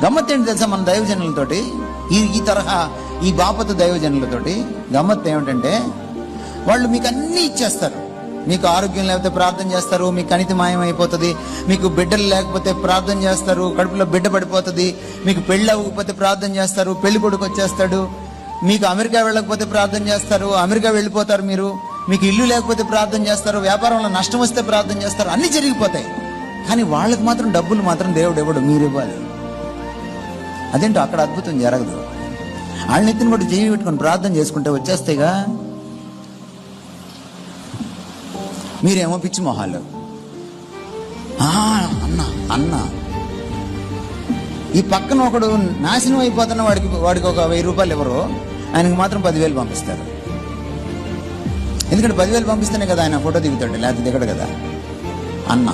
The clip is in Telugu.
గమ్మత్ ఏంటి తెలుసా, మన దైవజనులతోటి ఈ తరహా ఈ బాపతు దైవజనులతోటి గమ్మత్ ఏమిటంటే, వాళ్ళు మీకు అన్నీ ఇచ్చేస్తారు. మీకు ఆరోగ్యం లేకపోతే ప్రార్థన చేస్తారు, మీకు కణితి మాయం అయిపోతుంది, మీకు బిడ్డలు లేకపోతే ప్రార్థన చేస్తారు, కడుపులో బిడ్డ పడిపోతుంది, మీకు పెళ్ళి అవ్వకపోతే ప్రార్థన చేస్తారు, పెళ్లి కొడుకు వచ్చేస్తాడు, మీకు అమెరికా వెళ్ళకపోతే ప్రార్థన చేస్తారు, అమెరికా వెళ్ళిపోతారు మీరు, మీకు ఇల్లు లేకపోతే ప్రార్థన చేస్తారు, వ్యాపారంలో నష్టం వస్తే ప్రార్థన చేస్తారు, అన్ని జరిగిపోతాయి. కానీ వాళ్ళకి మాత్రం డబ్బులు మాత్రం దేవుడు ఇవ్వడు, మీరు ఇవ్వాలి. అదేంటో అక్కడ అద్భుతం జరగదు. వాళ్ళని ఎత్తిన కూడా చెయ్యి పెట్టుకొని ప్రార్థన చేసుకుంటే వచ్చేస్తాయిగా. మీరేమో పిచ్చి మొహాలు, అన్న ఈ పక్కన ఒకడు నాశనం అయిపోతున్న వాడికి ఒక 1000 రూపాయలు ఎవరో, ఆయనకు మాత్రం 10,000 పంపిస్తారు. ఎందుకంటే 10,000 పంపిస్తేనే కదా ఆయన ఫోటో దిగుతాడు, లేకపోతే దిగడు కదా. అన్న